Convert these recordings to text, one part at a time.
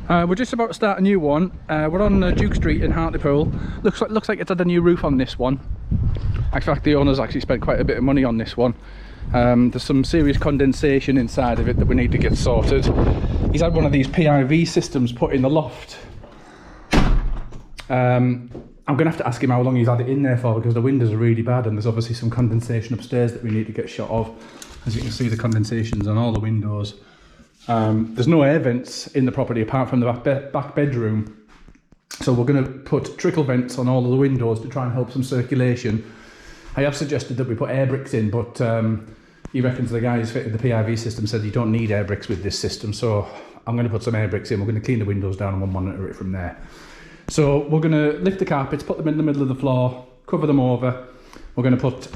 We're just about to start a new one. We're on Duke Street in Hartlepool. Looks like it's had a new roof on this one. In fact, the owner's actually spent quite a bit of money on this one. There's some serious condensation inside of it that we need to get sorted. He's had one of these PIV systems put in the loft. I'm going to have to ask him how long he's had it in there for, because the windows are really bad and there's obviously some condensation upstairs that we need to get shot of. As you can see, the condensation's on all the windows. There's no air vents in the property apart from the back bedroom. So we're going to put trickle vents on all of the windows to try and help some circulation. I have suggested that we put air bricks in, but he reckons the guy who's fitted the PIV system said you don't need air bricks with this system. So I'm going to put some air bricks in. We're going to clean the windows down and we'll monitor it from there. So we're going to lift the carpets, put them in the middle of the floor, cover them over. We're going to put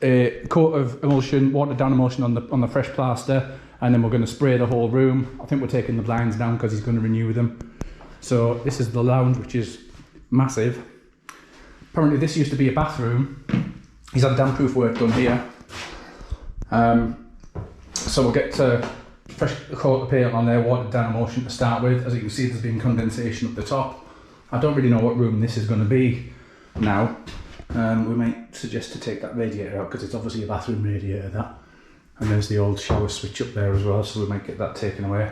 a coat of emulsion, watered down emulsion on the fresh plaster, and then we're going to spray the whole room. I think we're taking the blinds down because he's going to renew them. So this is the lounge, which is massive. Apparently this used to be a bathroom. He's had damp-proof work done here. So we'll get fresh coat of paint on there, watered down emulsion to start with. As you can see, there's been condensation up the top. I don't really know what room this is going to be now. We might suggest to take that radiator out because it's obviously a bathroom radiator, that. And there's the old shower switch up there as well, so we might get that taken away.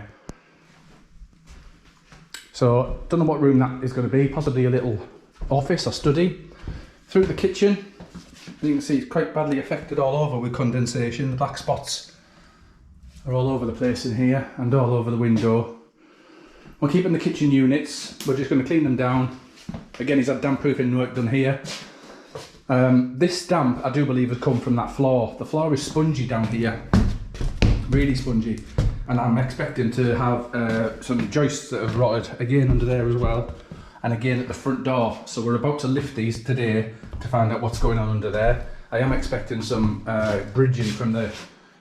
So, don't know what room that is going to be, possibly a little office or study. Through the kitchen, as you can see, it's quite badly affected all over with condensation. The black spots are all over the place in here and all over the window. We're keeping the kitchen units, we're just going to clean them down. Again, he's had damp proofing work done here. This damp, I do believe, has come from that floor. The floor is spongy down here, really spongy. And I'm expecting to have some joists that have rotted again under there as well. And again at the front door. So we're about to lift these today to find out what's going on under there. I am expecting some bridging from the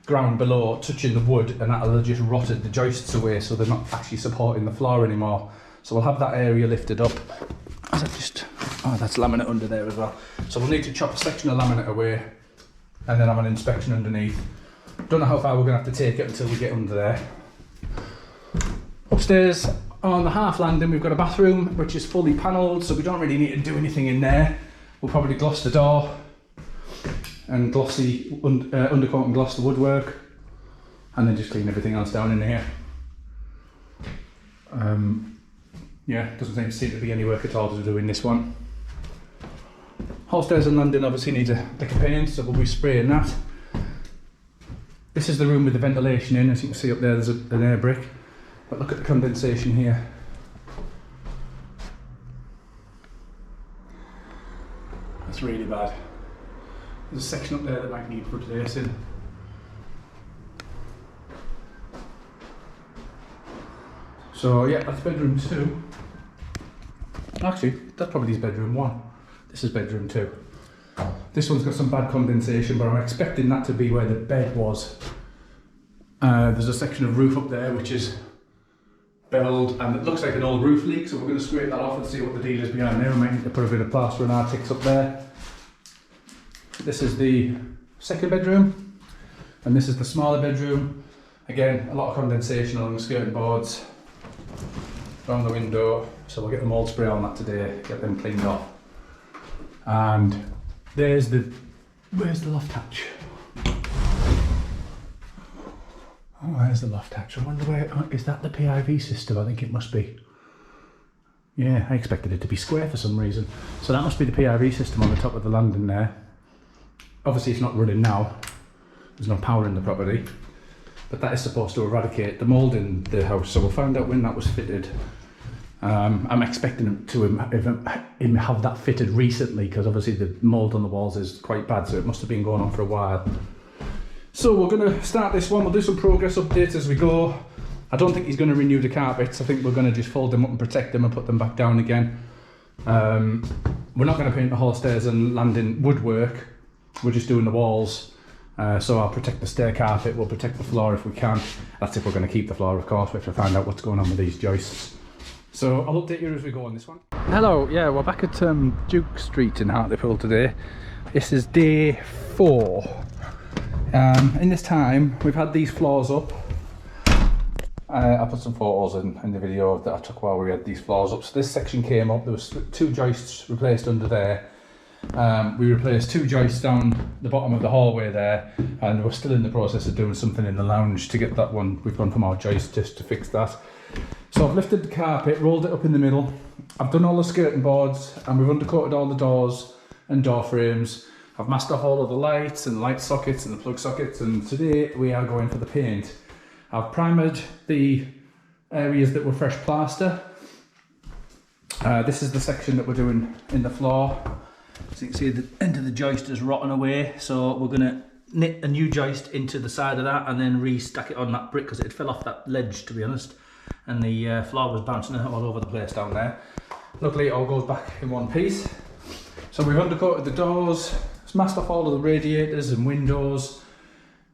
ground below touching the wood, and that'll have just rotted the joists away, so they're not actually supporting the floor anymore. So we'll have that area lifted up. Oh, that's laminate under there as well. So we'll need to chop a section of laminate away and then have an inspection underneath. Don't know how far we're going to have to take it until we get under there. Upstairs on the half landing we've got a bathroom which is fully panelled, so we don't really need to do anything in there. We'll probably gloss the door and undercoat and gloss the woodwork, and then just clean everything else down in here. Yeah, doesn't seem to be any work at all to do in this one. Hall stairs and landing obviously need a lick of paint, so we'll be spraying that. This is the room with the ventilation in. As you can see up there, there's an air brick. But look at the condensation here. That's really bad. There's a section up there that might need replacing. So yeah, that's bedroom 2. Actually, that's probably his bedroom 1. This is bedroom 2. This one's got some bad condensation, but I'm expecting that to be where the bed was. There's a section of roof up there which is bevelled, and it looks like an old roof leak, so we're going to scrape that off and see what the deal is behind there. We might need to put a bit of plaster and arctics up there. This is the second bedroom, and this is the smaller bedroom. Again, a lot of condensation along the skirting boards, around the window, so we'll get the mould spray on that today, get them cleaned off. And where's the loft hatch? Oh, there's the loft hatch. I wonder is that the PIV system? I think it must be. Yeah, I expected it to be square for some reason. So that must be the PIV system on the top of the landing there. Obviously it's not running now. There's no power in the property. But that is supposed to eradicate the mould in the house. So we'll find out when that was fitted. I'm expecting him have that fitted recently, because obviously the mould on the walls is quite bad, so it must have been going on for a while. So we're going to start this one. We'll do some progress updates as we go. I don't think he's going to renew the carpets. I think we're going to just fold them up and protect them and put them back down again. We're not going to paint the hall stairs and landing woodwork. We're just doing the walls. So I'll protect the stair carpet. We'll protect the floor if we can. That's if we're going to keep the floor, of course. We have to find out what's going on with these joists. So I'll update you as we go on this one. Hello, yeah, we're back at Duke Street in Hartlepool today. This is day 4. In this time, we've had these floors up. I put some photos in the video that I took while we had these floors up. So this section came up, there was 2 joists replaced under there. We replaced 2 joists down the bottom of the hallway there, and we're still in the process of doing something in the lounge to get that one. We've gone from our joist just to fix that. So I've lifted the carpet, rolled it up in the middle. I've done all the skirting boards, and we've undercoated all the doors and door frames. I've masked off all of the lights and light sockets and the plug sockets, and today we are going for the paint. I've primered the areas that were fresh plaster. This is the section that we're doing in the floor. So you can see the end of the joist is rotten away, so we're going to knit a new joist into the side of that and then re-stack it on that brick because it fell off that ledge, to be honest, and the floor was bouncing all over the place down there. Luckily it all goes back in one piece. So we've undercoated the doors, masked off all of the radiators and windows,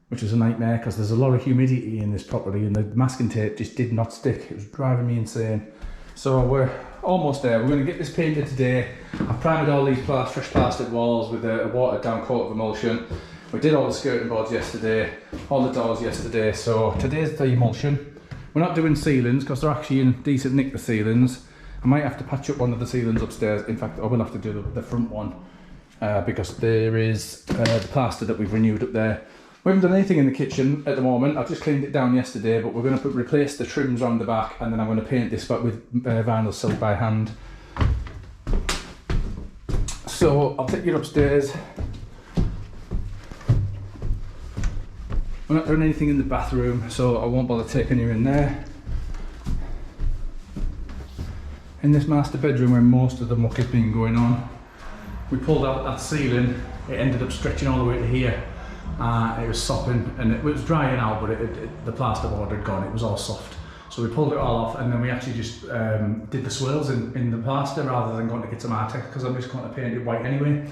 which was a nightmare because there's a lot of humidity in this property and the masking tape just did not stick. It was driving me insane. So we're almost there. We're going to get this painted today. I've primed all these fresh plastered walls with a watered down coat of emulsion. We did all the skirting boards yesterday, all the doors yesterday, so today's the emulsion. We're not doing ceilings because they're actually in decent nick, the ceilings. I might have to patch up one of the ceilings upstairs. In fact, I will have to do the front one because there is the plaster that we've renewed up there. We haven't done anything in the kitchen at the moment. I've just cleaned it down yesterday, but we're going to replace the trims around the back, and then I'm going to paint this back with vinyl silk by hand. So I'll take you upstairs. We're not doing anything in the bathroom, so I won't bother taking you in there. In this master bedroom where most of the muck has been going on, we pulled out that ceiling. It ended up stretching all the way to here. It was sopping and it was drying out, but the plasterboard had gone, it was all soft. So we pulled it all off, and then we actually just did the swirls in the plaster rather than going to get some Artex because I'm just going to paint it white anyway.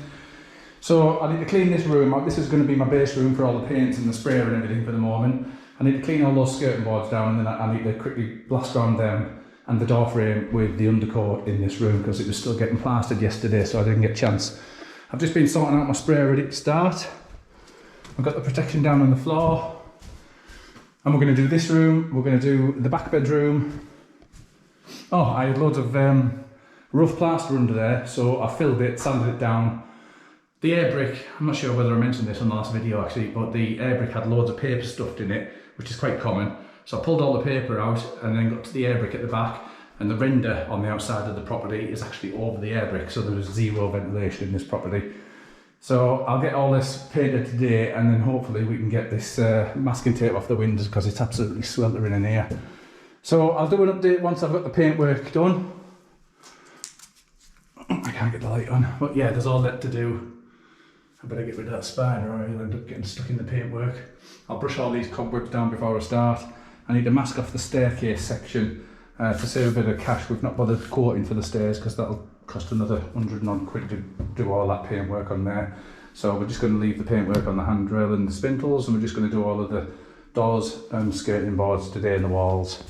So I need to clean this room out. This is going to be my base room for all the paints and the sprayer and everything for the moment. I need to clean all those skirting boards down, and then I need to quickly blast around them and the door frame with the undercoat in this room because it was still getting plastered yesterday, so I didn't get a chance. I've just been sorting out my sprayer ready to start. I've got the protection down on the floor, and we're going to do this room, we're going to do the back bedroom. Oh, I had loads of rough plaster under there, so I filled it, sanded it down. The air brick, I'm not sure whether I mentioned this on the last video actually, but the air brick had loads of paper stuffed in it, which is quite common. So I pulled all the paper out and then got to the air brick at the back, and the render on the outside of the property is actually over the air brick, so there was zero ventilation in this property. So I'll get all this painted today, and then hopefully we can get this masking tape off the windows because it's absolutely sweltering in here. So I'll do an update once I've got the paintwork done. I can't get the light on, but yeah, there's all that to do. I better get rid of that spine or I'll end up getting stuck in the paintwork. I'll brush all these cobwebs down before I start. I need to mask off the staircase section to save a bit of cash. We've not bothered quoting for the stairs because that'll cost another 100 and odd quid to do all that paintwork on there. So we're just going to leave the paintwork on the handrail and the spindles, and we're just going to do all of the doors and skirting boards today in the walls.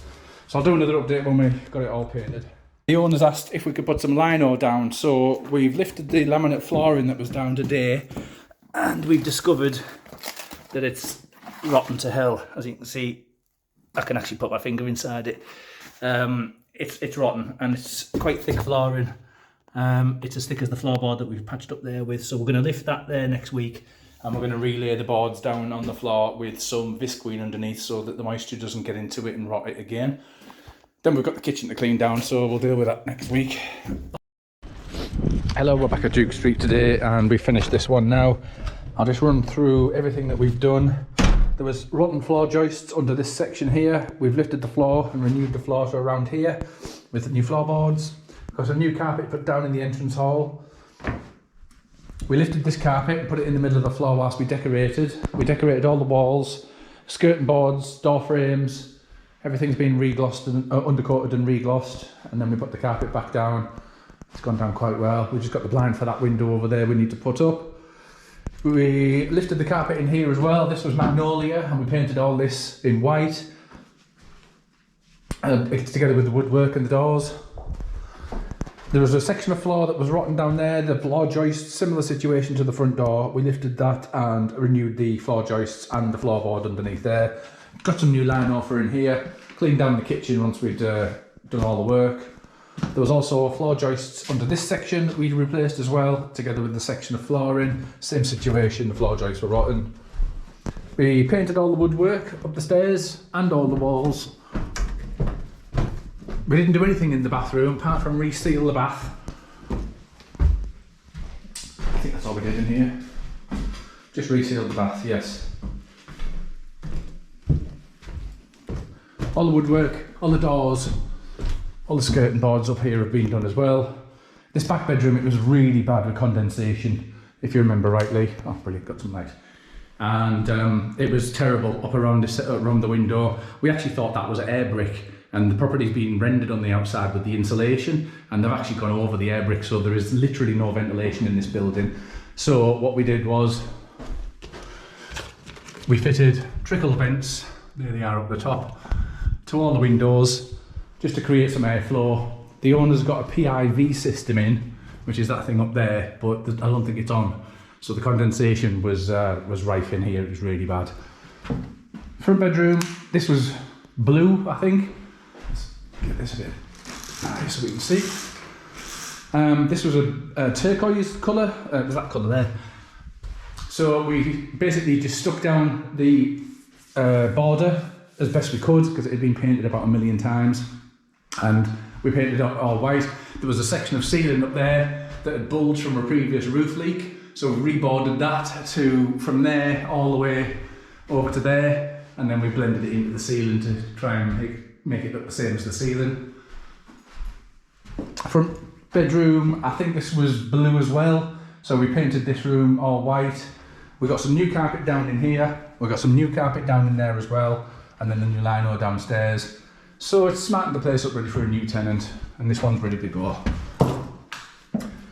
So I'll do another update when we've got it all painted. The owners asked if we could put some lino down, so we've lifted the laminate flooring that was down today, and we've discovered that it's rotten to hell. As you can see, I can actually put my finger inside it. It's rotten, and it's quite thick flooring. It's as thick as the floorboard that we've patched up there with, so we're going to lift that there next week, and we're going to relay the boards down on the floor with some visqueen underneath so that the moisture doesn't get into it and rot it again. Then we've got the kitchen to clean down, so we'll deal with that next week. Hello, we're back at Duke Street today, and we finished this one now. I'll just run through everything that we've done. There was rotten floor joists under this section here. We've lifted the floor and renewed the floor to around here with the new floorboards. Got a new carpet put down in the entrance hall. We lifted this carpet and put it in the middle of the floor whilst we decorated. We decorated all the walls, skirting boards, door frames. Everything's been reglossed and undercoated and reglossed, and then we put the carpet back down. It's gone down quite well. We've just got the blind for that window over there we need to put up. We lifted the carpet in here as well. This was magnolia, and we painted all this in white. It's together with the woodwork and the doors. There was a section of floor that was rotten down there, the floor joist, similar situation to the front door. We lifted that and renewed the floor joists and the floorboard underneath there. Got some new line offer in here. cleaned down the kitchen once we'd done all the work. There was also floor joists under this section that we replaced as well, together with the section of flooring. Same situation, the floor joists were rotten. We painted all the woodwork up the stairs and all the walls. We didn't do anything in the bathroom apart from reseal the bath. I think that's all we did in here. Just resealed the bath, yes. All the woodwork, all the doors, all the skirting boards up here have been done as well. This back bedroom, it was really bad with condensation, if you remember rightly. Oh, brilliant, got some light. And it was terrible up around the window. We actually thought that was air brick, and the property's been rendered on the outside with the insulation, and they've actually gone over the air brick, so there is literally no ventilation in this building. So what we did was we fitted trickle vents, there they are up the top, to all the windows, just to create some airflow. The owner's got a PIV system in, which is that thing up there, but I don't think it's on. So the condensation was rife in here, it was really bad. Front bedroom, this was blue, I think. Let's get this a bit high so we can see. This was a turquoise colour, there's that colour there. So we basically just stuck down the border as best we could, because it had been painted about 1 million times, and we painted it all white. There was a section of ceiling up there that had bulged from a previous roof leak, so we reboarded that from there all the way over to there, and then we blended it into the ceiling to try and make it look the same as the ceiling. Front bedroom, I think this was blue as well, so we painted this room all white. We got some new carpet down in here, we got some new carpet down in there as well, and then the new lino downstairs. So it's smartened the place up ready for a new tenant, and this one's ready to go.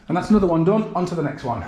And that's another one done, on to the next one.